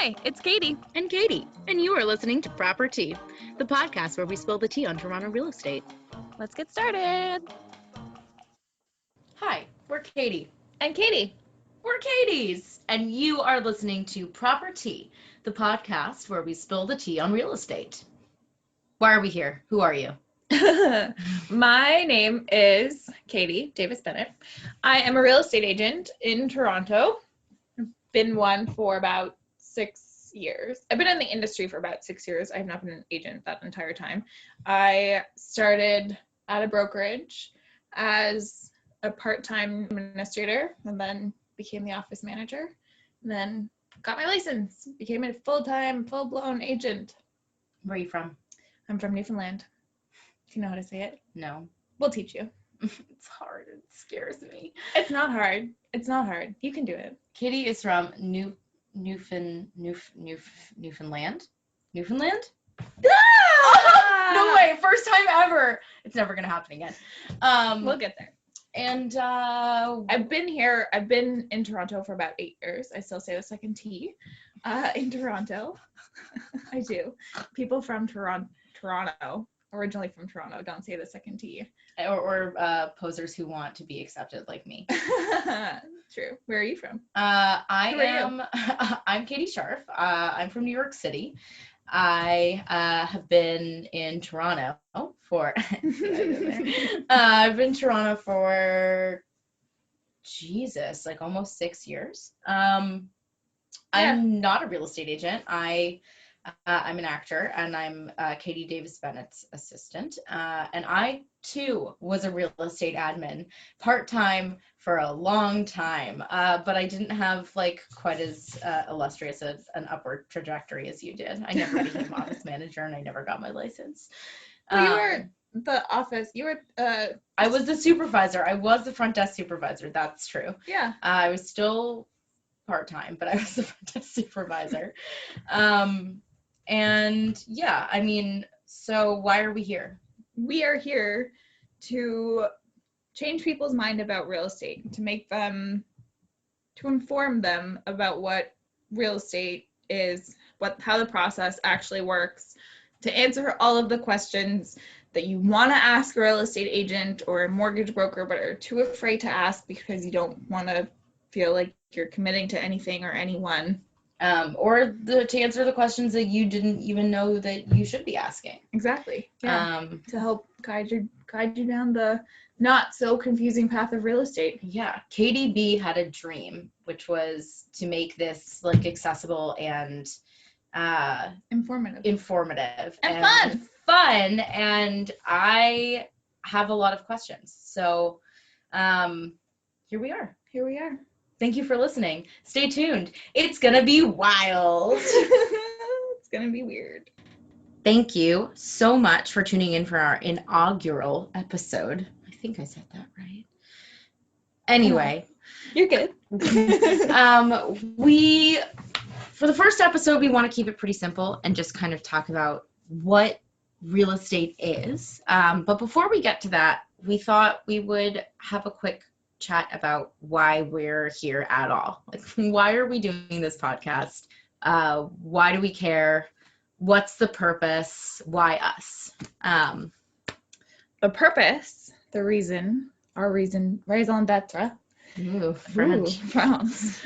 Hi, it's Katie. And Katie, and you are listening to ProperTea, the podcast where we spill the tea on Toronto real estate. Let's get started. Hi, we're Katie. And Katie. We're Katie's, and you are listening to ProperTea, the podcast where we spill the tea on real estate. Why are we here? Who are you? My name is Katie Davis Bennett. I am a real estate agent in Toronto. I've been one for about 6 years. I've been in the industry for about 6 years. I have not been an agent that entire time. I started at a brokerage as a part-time administrator and then became the office manager. And then got my license, became a full-time, full-blown agent. Where are you from? I'm from Newfoundland. Do you know how to say it? No. We'll teach you. It's hard. It scares me. It's not hard. It's not hard. You can do it. Katie is from Newfoundland? Newfoundland? Ah! No way. First time ever. It's never going to happen again. We'll get there. And I've been in Toronto for about 8 years. I still say the second T in Toronto. I do. People from Toronto, originally from Toronto, don't say the second T. Or posers who want to be accepted like me. True. Where are you from? I'm Katie Scharf. I'm from New York City. I have been in Toronto for I've been in Toronto for like almost 6 years. I'm not a real estate agent. I'm an actor, and I'm Katie Davis Bennett's assistant. And I, too, was a real estate admin, part-time for a long time. But I didn't have, quite as illustrious an upward trajectory as you did. I never became office manager, and I never got my license. Well, you were the office. You were... I was the supervisor. I was the front desk supervisor. That's true. Yeah. I was still part-time, but I was the front desk supervisor. And yeah, I mean, so why are we here? We are here to change people's mind about real estate, to inform them about what real estate is, how the process actually works, to answer all of the questions that you want to ask a real estate agent or a mortgage broker, but are too afraid to ask because you don't want to feel like you're committing to anything or anyone. Or to answer the questions that you didn't even know that you should be asking. Exactly. Yeah. To help guide you down the not so confusing path of real estate. Yeah. Katie B had a dream, which was to make this accessible and informative and fun. And I have a lot of questions. So here we are. Thank you for listening. Stay tuned. It's going to be wild. It's going to be weird. Thank you so much for tuning in for our inaugural episode. I think I said that right. Anyway. You're good. For the first episode, we want to keep it pretty simple and just kind of talk about what real estate is. But before we get to that, we thought we would have a quick chat about why we're here at all. Why are we doing this podcast? Why do we care? What's the purpose? Why us? The purpose, the reason, our reason, raison d'etre. Ooh, French. France.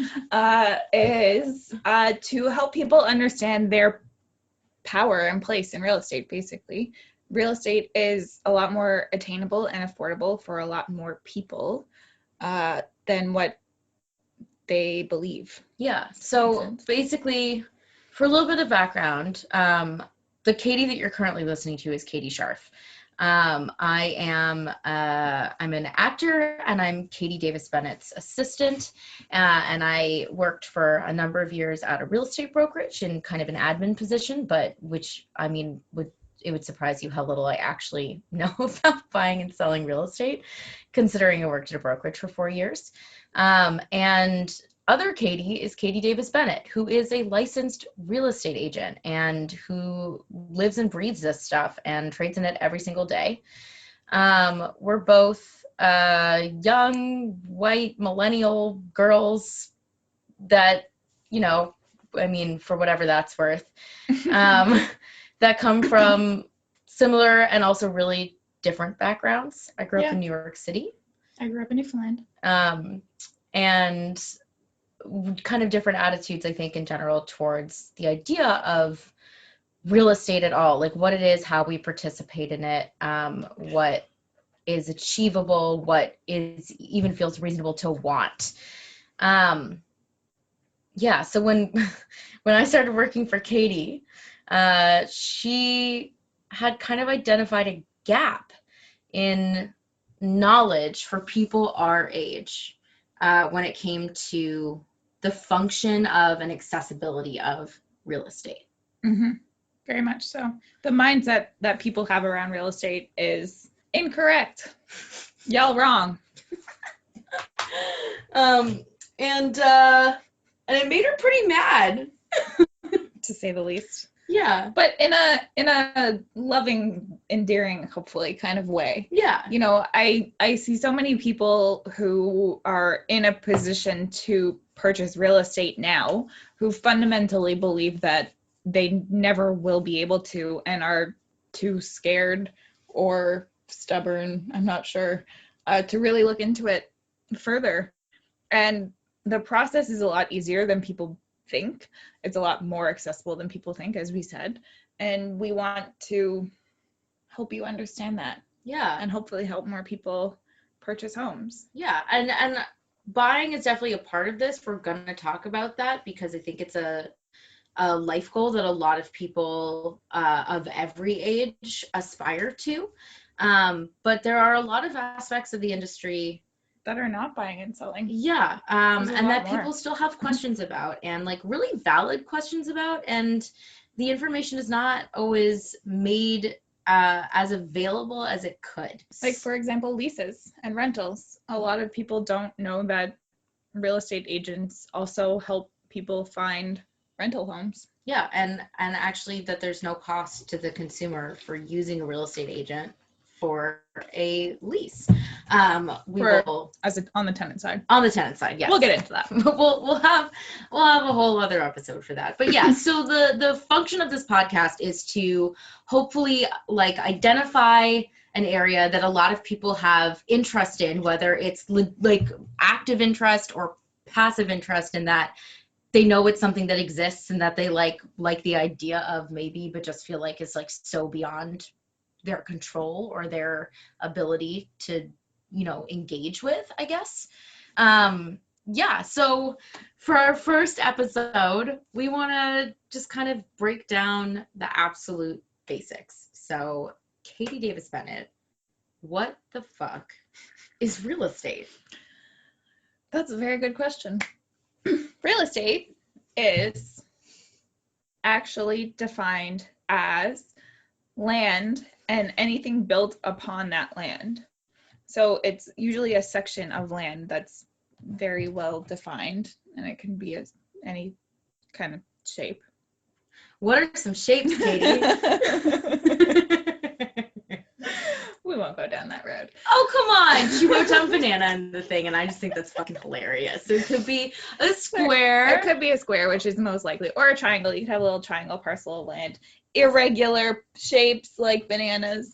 Is to help people understand their power and place in real estate, basically. Real estate is a lot more attainable and affordable for a lot more people than what they believe. Yeah. So basically, for a little bit of background, the Katie that you're currently listening to is Katie Scharf. I'm an actor, and I'm Katie Davis Bennett's assistant. And I worked for a number of years at a real estate brokerage in kind of an admin position, but it would surprise you how little I actually know about buying and selling real estate, considering I worked at a brokerage for 4 years. And other Katie is Katie Davis Bennett, who is a licensed real estate agent and who lives and breathes this stuff and trades in it every single day. We're both young, white, millennial girls that, I mean, for whatever that's worth, that come from similar and also really different backgrounds. I grew up in New York City. I grew up in Newfoundland. And kind of different attitudes, I think, in general towards the idea of real estate at all, like what it is, how we participate in it, what is achievable, what is even feels reasonable to want. So when I started working for Katie, she had kind of identified a gap in knowledge for people our age when it came to the function of and accessibility of real estate. Mm-hmm. Very much so. The mindset that people have around real estate is incorrect. Y'all wrong. And it made her pretty mad, to say the least. Yeah. But in a loving, endearing, hopefully kind of way. Yeah. You know, I see so many people who are in a position to purchase real estate now who fundamentally believe that they never will be able to and are too scared or stubborn, I'm not sure, to really look into it further. And the process is a lot easier than people think. It's a lot more accessible than people think, as we said. And we want to help you understand that. Yeah. And hopefully help more people purchase homes. Yeah. And buying is definitely a part of this. We're going to talk about that because I think it's a life goal that a lot of people of every age aspire to. But there are a lot of aspects of the industry that are not buying and selling. Yeah. And that more. People still have questions about, and like really valid questions about, and the information is not always made as available as it could. Like, for example, leases and rentals. A lot of people don't know that real estate agents also help people find rental homes. Yeah, and actually that there's no cost to the consumer for using a real estate agent for a lease. On the tenant side. On the tenant side, yes. We'll get into that. we'll have a whole other episode for that. But yeah, so the function of this podcast is to hopefully like identify an area that a lot of people have interest in, whether it's like active interest or passive interest in that. They know it's something that exists and that they like the idea of maybe, but just feel like it's like so beyond their control or their ability to, engage with, I guess. So for our first episode, we want to just kind of break down the absolute basics. So Katie Davis Bennett, what the fuck is real estate? That's a very good question. Real estate is actually defined as land and anything built upon that land. So it's usually a section of land that's very well defined, and it can be any kind of shape. What are some shapes, Katie? We won't go down that road. Oh, come on. She wrote down banana in the thing, and I just think that's fucking hilarious. It could be a square. It could be a square, which is most likely, or a triangle. You could have a little triangle parcel of land. Irregular shapes like bananas.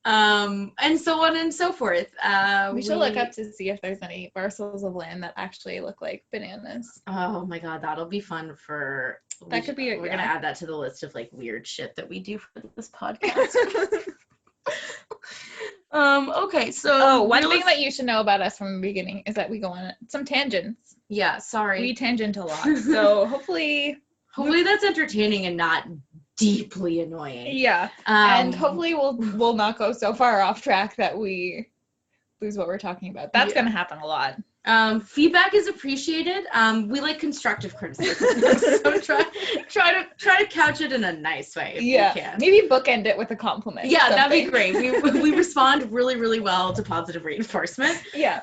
And so on and so forth. We should look up to see if there's any parcels of land that actually look like bananas. Oh my god, that'll be fun for... That could be... We're gonna add that to the list of like weird shit that we do for this podcast. Okay, so... one thing that you should know about us from the beginning is that we go on some tangents. Yeah, sorry. We tangent a lot, so hopefully that's entertaining and not deeply annoying. Yeah, and hopefully we'll not go so far off track that we lose what we're talking about. That's gonna happen a lot. Feedback is appreciated. We like constructive criticism, so try to couch it in a nice way if you can. Maybe bookend it with a compliment. Yeah, that'd be great. We respond really, really well to positive reinforcement. Yeah.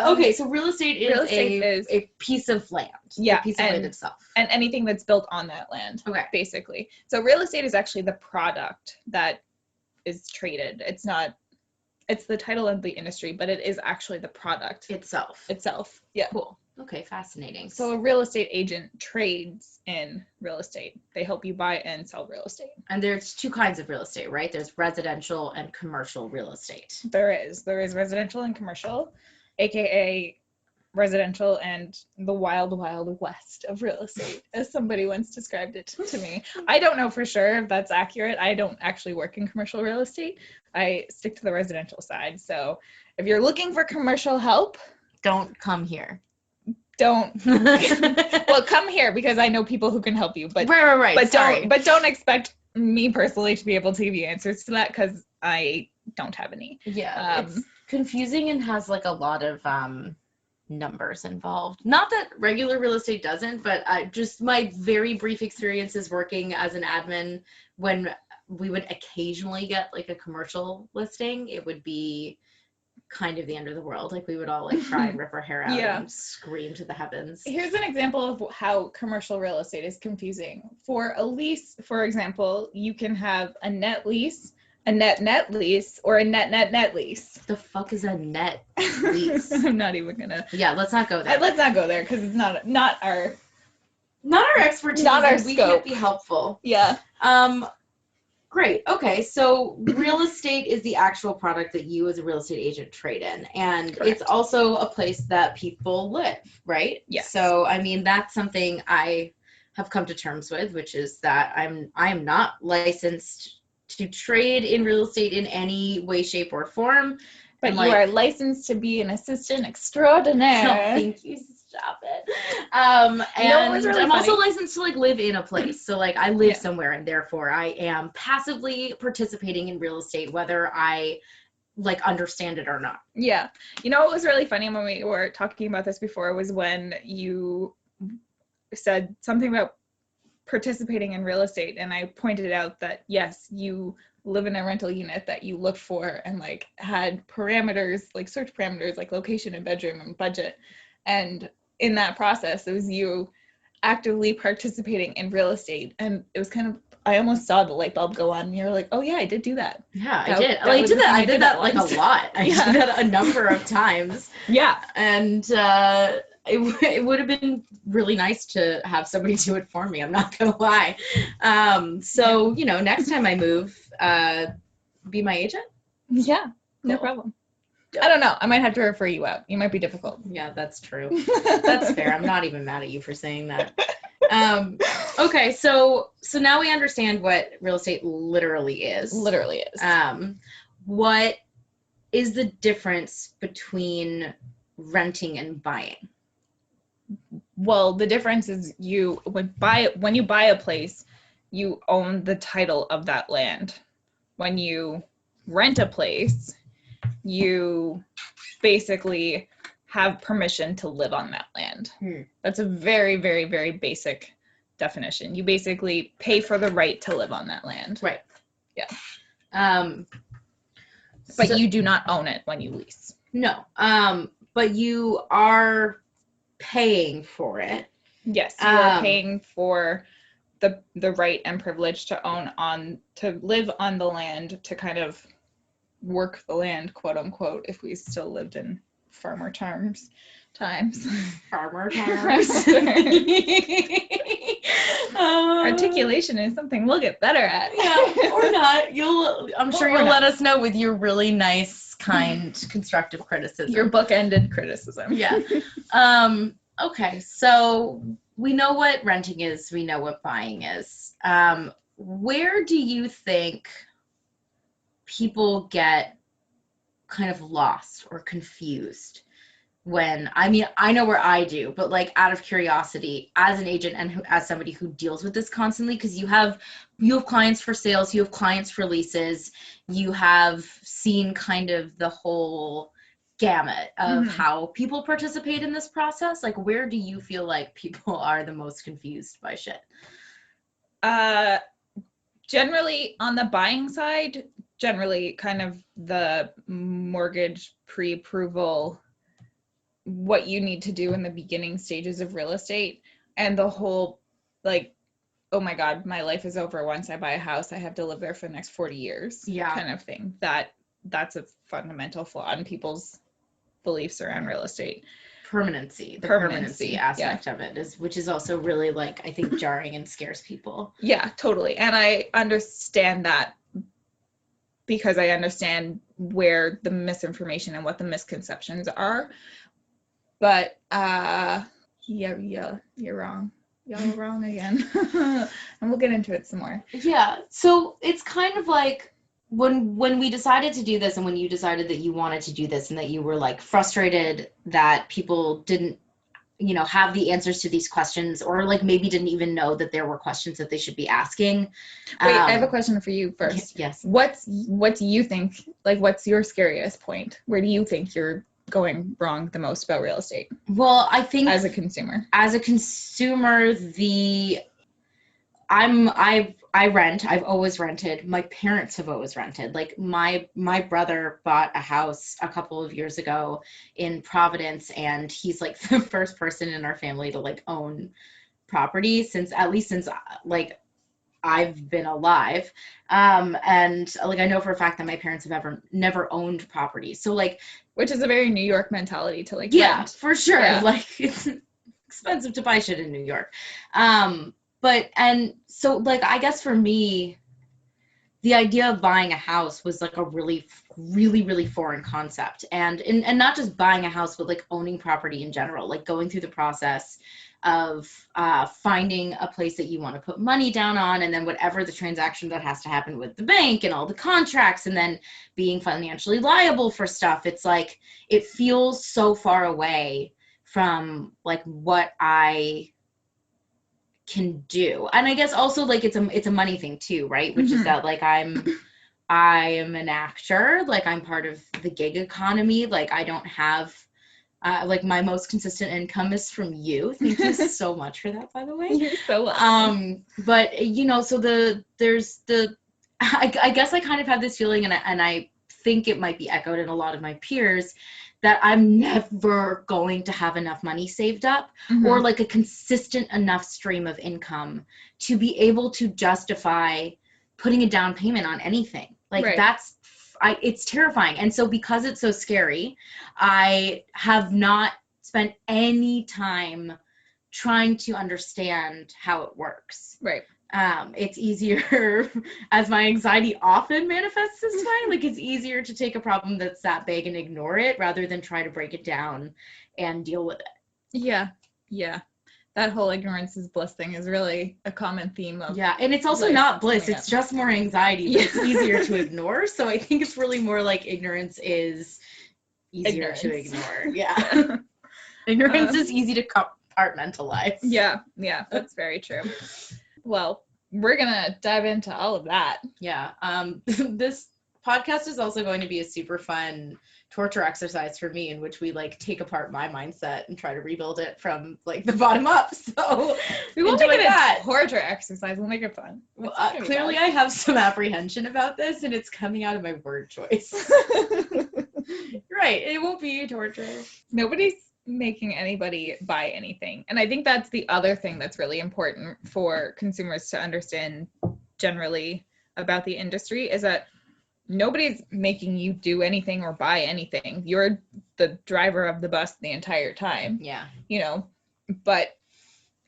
Okay, so real estate is a piece of land. Yeah, a piece of land itself. And anything that's built on that land. Okay. Basically. So real estate is actually the product that is traded. It's the title of the industry, but it is actually the product itself. Yeah. Cool. Okay, fascinating. So a real estate agent trades in real estate. They help you buy and sell real estate. And there's two kinds of real estate, right? There's residential and commercial real estate. There is residential and commercial, aka residential and the wild, wild west of real estate, as somebody once described it to me. I don't know for sure if that's accurate. I don't actually work in commercial real estate. I stick to the residential side. So if you're looking for commercial help, Don't come here. don't. Well, come here because I know people who can help you. But right. But don't expect me personally to be able to give you answers to that because I don't have any. Yeah, it's confusing and has like a lot of numbers involved. Not that regular real estate doesn't, but just my very brief experiences working as an admin, when we would occasionally get like a commercial listing, it would be kind of the end of the world. Like we would all like cry and rip our hair out and scream to the heavens. Here's an example of how commercial real estate is confusing. For a lease, for example, you can have a net lease, a net lease, or a net lease. The fuck is a net lease? I'm not even gonna. Yeah, let's not go there. Let's not go there because it's not our expertise. Not our we scope. Can't be helpful. Yeah. Great. Okay. So real estate is the actual product that you as a real estate agent trade in. And Correct. It's also a place that people live, right? Yes. So, I mean, that's something I have come to terms with, which is that I am not licensed to trade in real estate in any way, shape, or form. But you are licensed to be an assistant extraordinaire. No, thank you. Stop it. And really I'm funny? also licensed to like live in a place. So like I live somewhere and therefore I am passively participating in real estate, whether I like understand it or not. Yeah. You know what was really funny when we were talking about this before was when you said something about participating in real estate, and I pointed out that yes, you live in a rental unit that you looked for and like had parameters, like search parameters like location and bedroom and budget, and in that process it was you actively participating in real estate. And it was kind of, I almost saw the light bulb go on and you're like, oh yeah, I did do that. Yeah, I did. I did that like a lot. I did that a number of times. Yeah. And it would have been really nice to have somebody do it for me. I'm not gonna lie. So you know, next time I move, be my agent. Yeah, no problem. I don't know. I might have to refer you out. You might be difficult. Yeah, that's true. That's fair. I'm not even mad at you for saying that. Okay, so now we understand what real estate literally is. Literally is. What is the difference between renting and buying? Well, the difference is when you buy a place, you own the title of that land. When you rent a place, you basically have permission to live on that land. That's a very, very, very basic definition. You basically pay for the right to live on that land. Right. Yeah. But you do not own it when you lease. No. But you are paying for it. Yes, you are paying for the right and privilege to live on the land, to kind of work the land, quote unquote, if we still lived in farmer times. Farmer times. Articulation is something we'll get better at. Yeah, or not. I'm sure you'll let us know with your really nice, kind, constructive criticism. Your book-ended criticism. Yeah. Okay, so we know what renting is. We know what buying is. Where do you think people get kind of lost or confused when, I mean, I know where I do, but like out of curiosity as an agent and as somebody who deals with this constantly, because you have clients for sales, you have clients for leases, you have seen kind of the whole gamut of how people participate in this process. Like, where do you feel like people are the most confused by shit? Generally on the buying side, generally kind of the mortgage pre-approval, what you need to do in the beginning stages of real estate, and the whole like, oh my God, my life is over once I buy a house, I have to live there for the next 40 years kind of thing. That's a fundamental flaw in people's beliefs around real estate. permanency aspect of it which is also really like, I think, jarring and scares people. Yeah, totally. And I understand that because I understand where the misinformation and what the misconceptions are. But yeah, you're wrong. Y'all are wrong again. And we'll get into it some more. Yeah. So it's kind of like when we decided to do this, and when you decided that you wanted to do this, and that you were like frustrated that people didn't, have the answers to these questions, or like maybe didn't even know that there were questions that they should be asking. Wait, I have a question for you first. Yes. What do you think, like, what's your scariest point? Where do you think you're going wrong the most about real estate? Well, I think as a consumer, I rent. I've always rented. My parents have always rented. Like my brother bought a house a couple of years ago in Providence, and he's like the first person in our family to like own property since like I've been alive. And like I know for a fact that my parents have never owned property. So like, which is a very New York mentality to like rent. For sure. Yeah. Like it's expensive to buy shit in New York. And so like, I guess for me, the idea of buying a house was like a really, really, really foreign concept. And not just buying a house, but like owning property in general, like going through the process of finding a place that you want to put money down on, and then whatever the transaction that has to happen with the bank and all the contracts, and then being financially liable for stuff. It's like, it feels so far away from like what I can do. And I guess also like it's a money thing too, right? Which is that like I am an actor, like I'm part of the gig economy. Like I don't have like my most consistent income is from you. Thank you so much for that, by the way. You're so welcome. But so I guess I kind of had this feeling, and I think it might be echoed in a lot of my peers, that I'm never going to have enough money saved up or like a consistent enough stream of income to be able to justify putting a down payment on anything. Like it's terrifying. And so because it's so scary, I have not spent any time trying to understand how it works. Right. It's easier, as my anxiety often manifests this way, like it's easier to take a problem that's that big and ignore it rather than try to break it down and deal with it. Yeah. Yeah. That whole ignorance is bliss thing is really a common theme of. Yeah. And it's also not bliss. It's just more anxiety, but it's easier to ignore. So I think it's really more like ignorance is easier to ignore. Yeah. Ignorance is easy to compartmentalize. Yeah. Yeah. That's very true. Well, we're going to dive into all of that. Yeah. This podcast is also going to be a super fun torture exercise for me, in which we like take apart my mindset and try to rebuild it from like the bottom up. So we won't make it a torture exercise. We'll make it fun. Well, clearly I have some apprehension about this, and it's coming out of my word choice. Right. It won't be torture. Nobody's making anybody buy anything. And I think that's the other thing that's really important for consumers to understand generally about the industry, is that nobody's making you do anything or buy anything. You're the driver of the bus the entire time. Yeah. But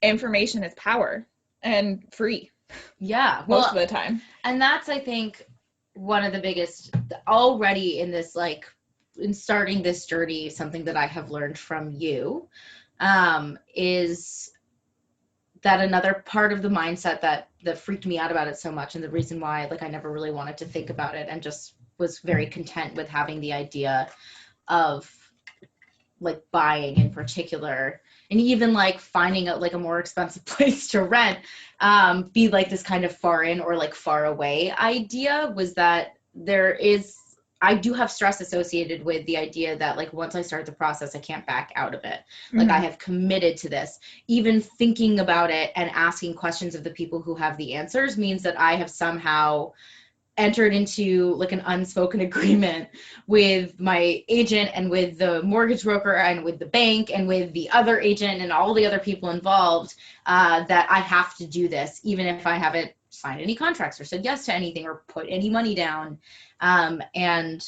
information is power and free. Yeah. Most of the time. And that's, I think, one of the biggest already in this, like, in starting this journey, something that I have learned from you is that another part of the mindset that freaked me out about it so much, and the reason why like I never really wanted to think about it and just was very content with having the idea of like buying in particular, and even like finding a more expensive place to rent be like this kind of far in or like far away idea, was that I do have stress associated with the idea that like once I start the process, I can't back out of it. Like I have committed to this. Even thinking about it and asking questions of the people who have the answers means that I have somehow entered into like an unspoken agreement with my agent and with the mortgage broker and with the bank and with the other agent and all the other people involved, that I have to do this, even if I haven't signed any contracts or said yes to anything or put any money down. And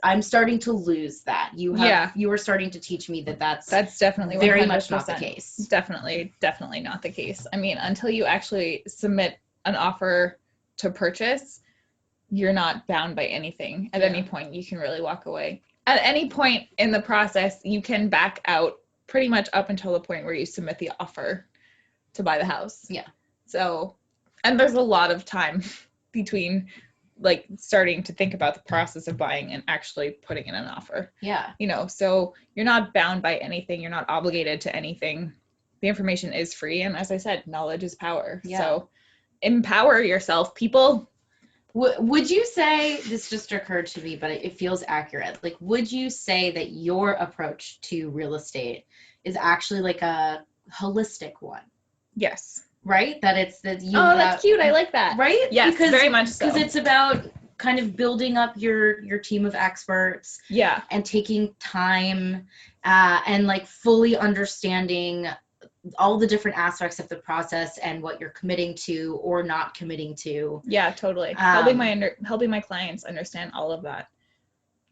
I'm starting to lose that. You were starting to teach me that's definitely very 100%. much not the case. Definitely not the case. I mean, until you actually submit an offer to purchase, you're not bound by anything. At any point, you can really walk away. At any point in the process, you can back out pretty much up until the point where you submit the offer to buy the house. Yeah. So, and there's a lot of time between like starting to think about the process of buying and actually putting in an offer. Yeah. You know, so you're not bound by anything. You're not obligated to anything. The information is free. And as I said, knowledge is power. Yeah. So empower yourself, people. Would you say, this just occurred to me, but it feels accurate. Like, would you say that your approach to real estate is actually like a holistic one? Yes. Right? That you that's cute. I like that. Right? Yes, very much so. Because it's about kind of building up your team of experts. Yeah. And taking time and like fully understanding all the different aspects of the process and what you're committing to or not committing to. Yeah, totally. Helping my clients understand all of that.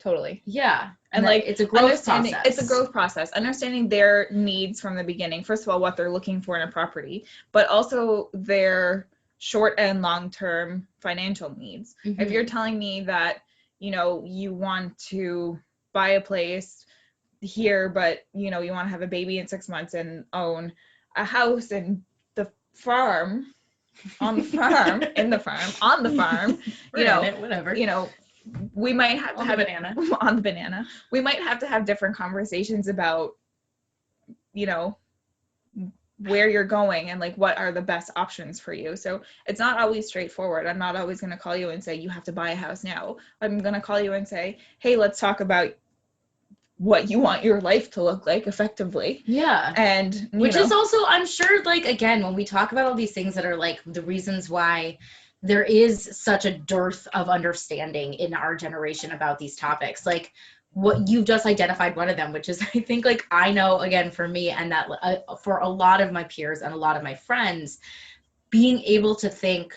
Totally. Yeah. And like it's a growth process. It's a growth process. Understanding their needs from the beginning. First of all, what they're looking for in a property, but also their short and long-term financial needs. Mm-hmm. If you're telling me that, you know, you want to buy a place here, but you know, you want to have a baby in 6 months and own a house in the farm, on the farm, in the farm, on the farm, you know, whatever, you know, we might have to have on the banana. We might have to have different conversations about, you know, where you're going and like what are the best options for you. So it's not always straightforward. I'm not always going to call you and say you have to buy a house now. I'm going to call you and say, hey, let's talk about what you want your life to look like effectively. Yeah. And which is also, I'm sure, like, again, when we talk about all these things that are like the reasons why there is such a dearth of understanding in our generation about these topics, like what you've just identified one of them, which is, I think, like, I know, again, for me and that for a lot of my peers and a lot of my friends, being able to think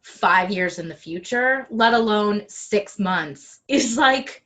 5 years in the future, let alone 6 months, is like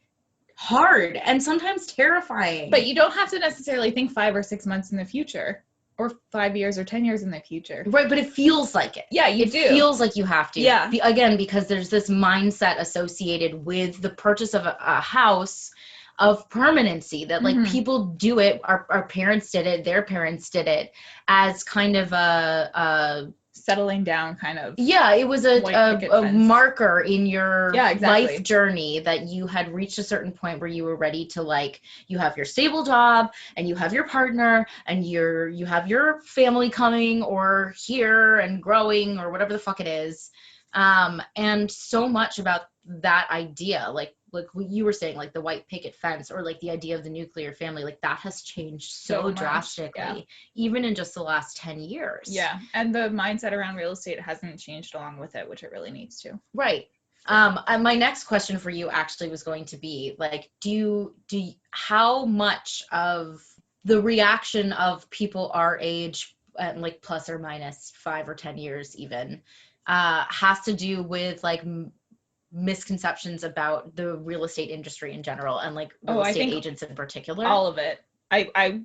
hard and sometimes terrifying. But you don't have to necessarily think 5 or 6 months in the future or 5 years or 10 years in the future. Right, but it feels like it. Yeah, you do. It feels like you have to. Yeah. Again, because there's this mindset associated with the purchase of a house of permanency that like people do it. Our parents did it. Their parents did it as kind of a settling down kind of. Yeah, it was a marker in your life journey that you had reached a certain point where you were ready to, like, you have your stable job and you have your partner and you have your family coming or here and growing or whatever the fuck it is. And so much about that idea, like what you were saying, like the white picket fence or like the idea of the nuclear family, like that has changed so drastically, even in just the last 10 years. Yeah. And the mindset around real estate hasn't changed along with it, which it really needs to. Right. And my next question for you actually was going to be like, how much of the reaction of people our age, like plus or minus 5 or 10 years even, has to do with like misconceptions about the real estate industry in general and like real estate agents in particular? All of it. I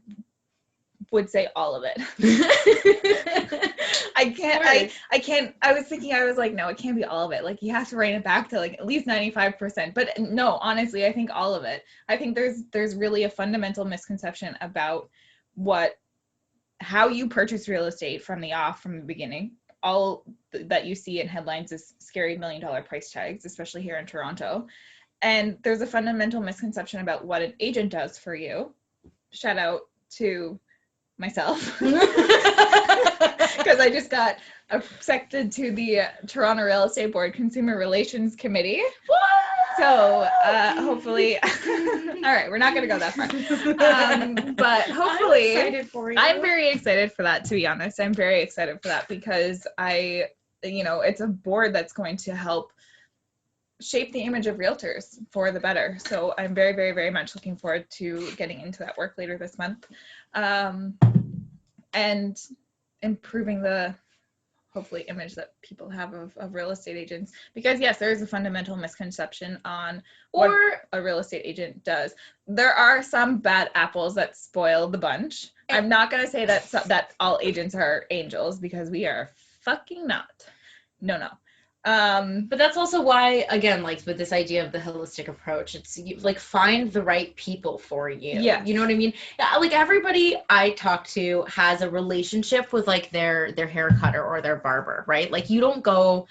would say all of it. I was like, no, it can't be all of it. Like you have to write it back to like at least 95%. But no, honestly, I think all of it. I think there's really a fundamental misconception about how you purchase real estate from the beginning. All that you see in headlines is scary $1 million price tags, especially here in Toronto. And there's a fundamental misconception about what an agent does for you. Shout out to myself. Because I just got accepted to the Toronto Real Estate Board Consumer Relations Committee. What? So hopefully, all right, we're not going to go that far. But hopefully, I'm excited for you. I'm very excited for that, to be honest. I'm very excited for that because it's a board that's going to help shape the image of realtors for the better. So I'm very, very, very much looking forward to getting into that work later this month and improving hopefully image that people have of real estate agents, because yes, there is a fundamental misconception on what a real estate agent does. There are some bad apples that spoil the bunch. I'm not going to say that all agents are angels, because we are fucking not. No. But that's also why, again, like with this idea of the holistic approach, it's like find the right people for you. Yeah. You know what I mean? Yeah, like everybody I talk to has a relationship with like their hair cutter or their barber, right? Like you don't go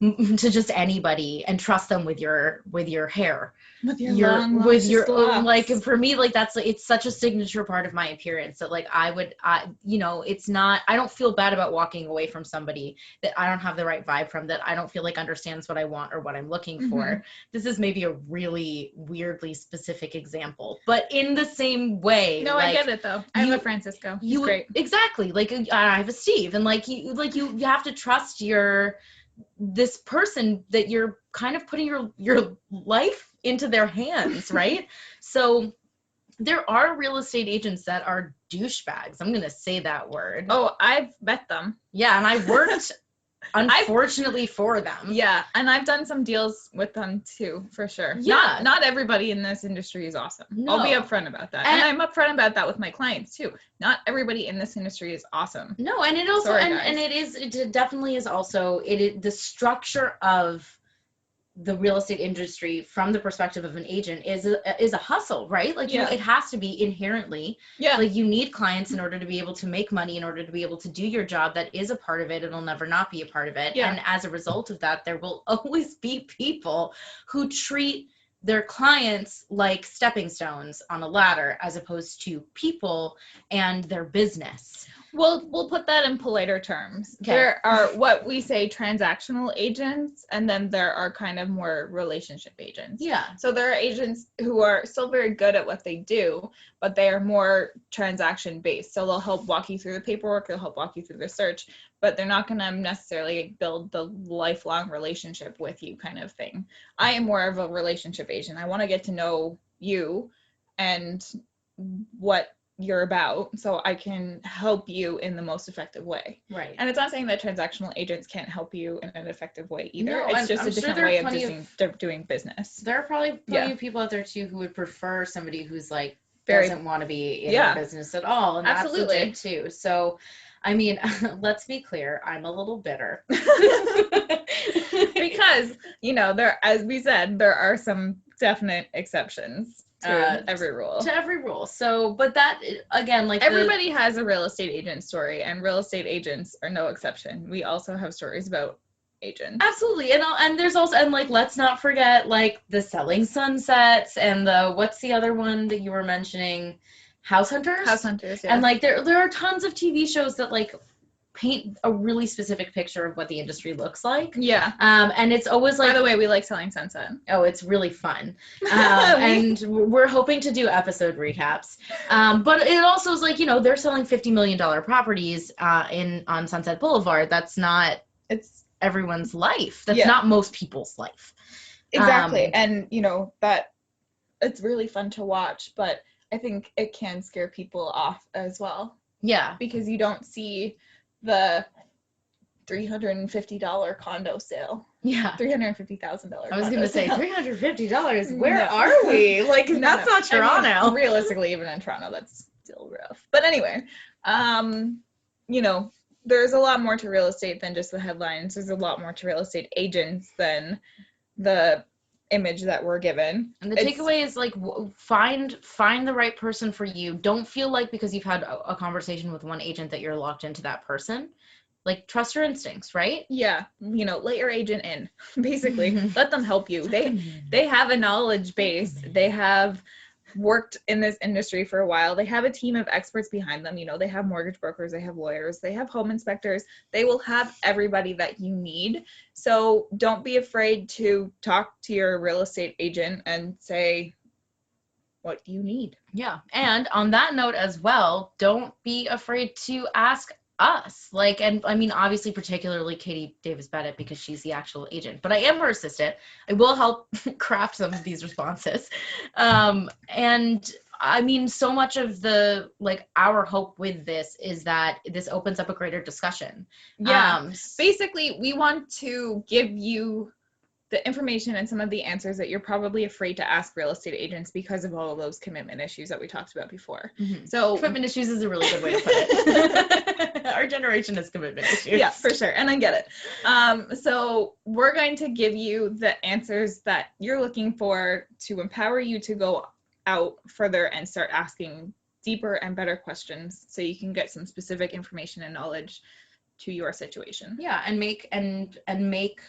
to just anybody and trust them with your hair. With your locks. Like for me, like it's such a signature part of my appearance that like it's not, I don't feel bad about walking away from somebody that I don't have the right vibe from, that I don't feel like understands what I want or what I'm looking for. This is maybe a really weirdly specific example, but in the same way. No, I get it though. I have a Francisco. He's great. Exactly. Like I have a Steve, and you have to trust this person that you're kind of putting your life into their hands, right? So there are real estate agents that are douchebags. I'm going to say that word. Oh, I've met them. Yeah, and I've worked, unfortunately, for them. Yeah, and I've done some deals with them too, for sure. Yeah. Not everybody in this industry is awesome. No. I'll be upfront about that. And I'm upfront about that with my clients too. Not everybody in this industry is awesome. No, and it also, it definitely is also, the structure of the real estate industry from the perspective of an agent is a hustle, right? Like, you know, it has to be inherently, like you need clients in order to be able to make money, in order to be able to do your job. That is a part of it. It'll never not be a part of it. Yeah. And as a result of that, there will always be people who treat their clients like stepping stones on a ladder, as opposed to people and their business. Well, we'll put that in politer terms. Okay. There are what we say transactional agents, and then there are kind of more relationship agents. Yeah. So there are agents who are still very good at what they do, but they are more transaction based. So they'll help walk you through the paperwork, they'll help walk you through the search, but they're not going to necessarily build the lifelong relationship with you kind of thing. I am more of a relationship agent. I want to get to know you and what you're about, so I can help you in the most effective way. Right. And it's not saying that transactional agents can't help you in an effective way either. No, it's just a different way of doing business. There are probably plenty of people out there too who would prefer somebody who's like doesn't want to be in their business at all, and absolutely that's legit too. So I mean, let's be clear, I'm a little bitter. Because, you know, as we said, there are some definite exceptions to every rule. So, but that, again, like everybody has a real estate agent story, and real estate agents are no exception. We also have stories about agents. Absolutely. And there's also, and like, let's not forget like the Selling Sunsets and what's the other one that you were mentioning? House Hunters. Yeah. And like, there are tons of TV shows that like paint a really specific picture of what the industry looks like. Yeah. And it's always like, by the way, we like Selling Sunset. Oh, it's really fun. And we're hoping to do episode recaps. But it also is like, you know, they're selling $50 million properties on Sunset Boulevard. That's not, it's everyone's life. That's not most people's life. Exactly. And you know, that it's really fun to watch, but I think it can scare people off as well. Yeah. Because you don't see the $350 condo sale. Yeah. $350,000. I was going to say $350. Where are we? Like, that's not Toronto. I mean, realistically, even in Toronto, that's still rough. But anyway, you know, there's a lot more to real estate than just the headlines. There's a lot more to real estate agents than the image that we're given. And the takeaway is like, find the right person for you. Don't feel like because you've had a conversation with one agent that you're locked into that person. Like, trust your instincts, right? Yeah. You know, let your agent in, basically. Let them help you. They have a knowledge base. They have worked in this industry for a while. They have a team of experts behind them. You know, they have mortgage brokers, they have lawyers, they have home inspectors. They will have everybody that you need. So don't be afraid to talk to your real estate agent and say what you need. Yeah. And on that note as well, don't be afraid to ask us. Like, and I mean, obviously, particularly Katie Davis Bennett, because she's the actual agent, but I am her assistant. I will help craft some of these responses. And I mean, so much of the, like, our hope with this is that this opens up a greater discussion. Yeah. Basically, we want to give you the information and some of the answers that you're probably afraid to ask real estate agents because of all of those commitment issues that we talked about before. Mm-hmm. So commitment issues is a really good way to put it. Our generation has commitment issues. Yeah, for sure. And I get it. So we're going to give you the answers that you're looking for to empower you to go out further and start asking deeper and better questions so you can get some specific information and knowledge to your situation. Yeah, and make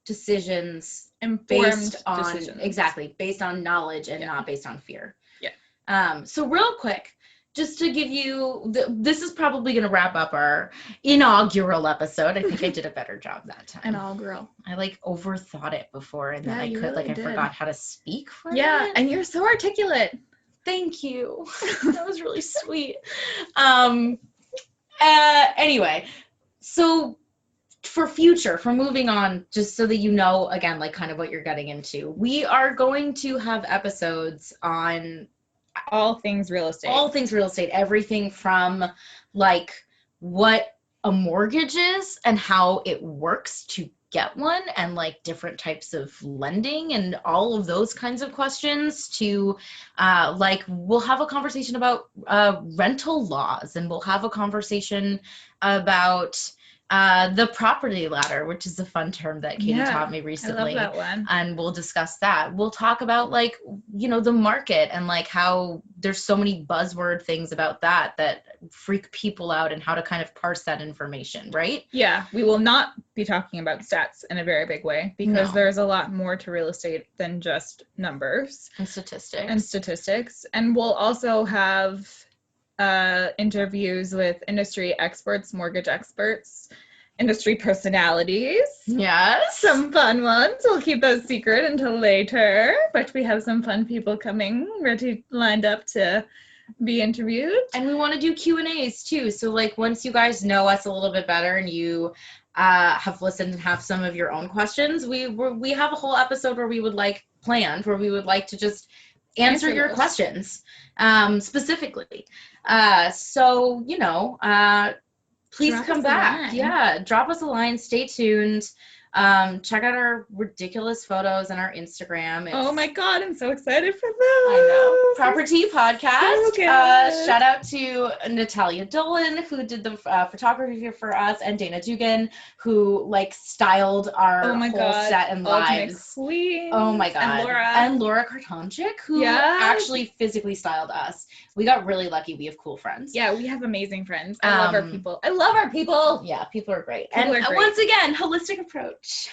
decisions Informed on decisions. Exactly, based on knowledge and not based on fear. Yeah. So real quick, just to give you, this is probably going to wrap up our inaugural episode. I think I did a better job that time. Inaugural. I like overthought it before, and then I forgot how to speak for it. Yeah, and you're so articulate. Thank you. That was really sweet. Anyway, so for moving on, just so that you know, again, like kind of what you're getting into, we are going to have episodes on all things real estate, everything from like what a mortgage is and how it works to get one, and like different types of lending and all of those kinds of questions, to like we'll have a conversation about rental laws, and we'll have a conversation about the property ladder, which is a fun term that Katie taught me recently. I love that one. And we'll discuss that. We'll talk about like, you know, the market and like how there's so many buzzword things about that freak people out, and how to kind of parse that information, right? Yeah, we will not be talking about stats in a very big way, because there's a lot more to real estate than just numbers and statistics. And we'll also have interviews with industry experts, mortgage experts, industry personalities. Yes. Some fun ones. We'll keep those secret until later, but we have some fun people coming, lined up to be interviewed. And we want to do Q&As too. So like once you guys know us a little bit better and you have listened and have some of your own questions, we have a whole episode where we would like to just answer your questions specifically. So, you know, please come back. Yeah, drop us a line. Stay tuned. Check out our ridiculous photos on our Instagram. Oh my God, I'm so excited for those. I know. ProperTea Podcast. Okay. Shout out to Natalia Dolan, who did the photography for us, and Dana Dugan, who like styled our whole set and lives. Queen. Oh my God. And Laura Kartonchik, who actually physically styled us. We got really lucky. We have cool friends. Yeah, we have amazing friends. I love our people. Yeah, people are great. Once again, holistic approach.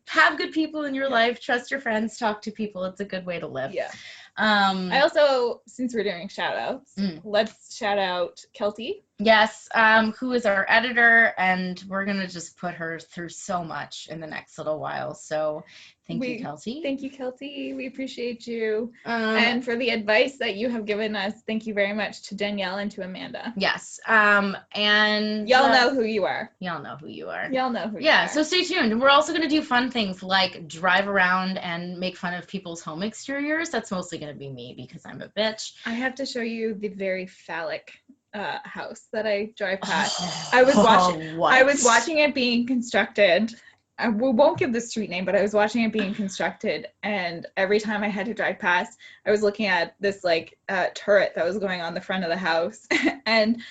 Have good people in your life. Trust your friends. Talk to people. It's a good way to live. Yeah. I also, since we're doing shout outs, let's shout out Kelty. Yes, who is our editor, and we're going to just put her through so much in the next little while. So thank you, Kelty. Thank you, Kelty. We appreciate you. And for the advice that you have given us, thank you very much to Danielle and to Amanda. Yes. And y'all know who you are. Yeah, so stay tuned. We're also going to do fun things like drive around and make fun of people's home exteriors. That's mostly going to be me because I'm a bitch. I have to show you the very phallic house that I drive past. I was watching it being constructed. We won't give the street name, but I was watching it being constructed, and every time I had to drive past, I was looking at this like turret that was going on the front of the house, and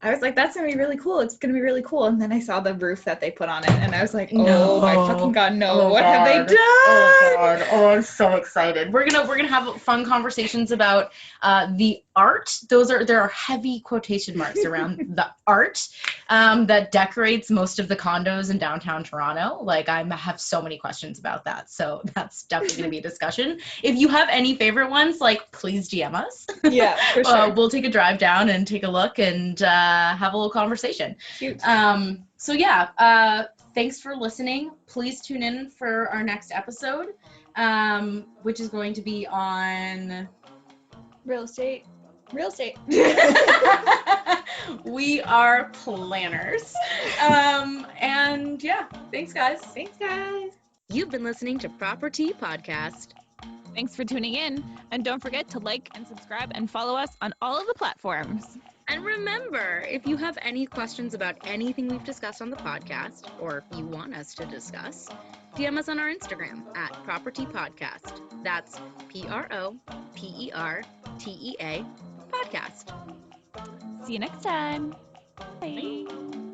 I was like, that's gonna be really cool. It's gonna be really cool. And then I saw the roof that they put on it, and I was like, oh my fucking God, no! What have they done? Oh God! Oh, I'm so excited. We're gonna have fun conversations about the art. There are heavy quotation marks around the art that decorates most of the condos in downtown Toronto. Like I have so many questions about that. So that's definitely gonna be a discussion. If you have any favorite ones, like please DM us. Yeah, for sure. We'll take a drive down and take a look and have a little conversation. Cute. So yeah, thanks for listening. Please tune in for our next episode, which is going to be on real estate. We are planners. And yeah, thanks guys. You've been listening to ProperTea Podcast. Thanks for tuning in, and don't forget to like and subscribe and follow us on all of the platforms. And remember, if you have any questions about anything we've discussed on the podcast, or you want us to discuss, DM us on our Instagram at ProperTea Podcast. That's ProperTea Podcast. See you next time. Bye.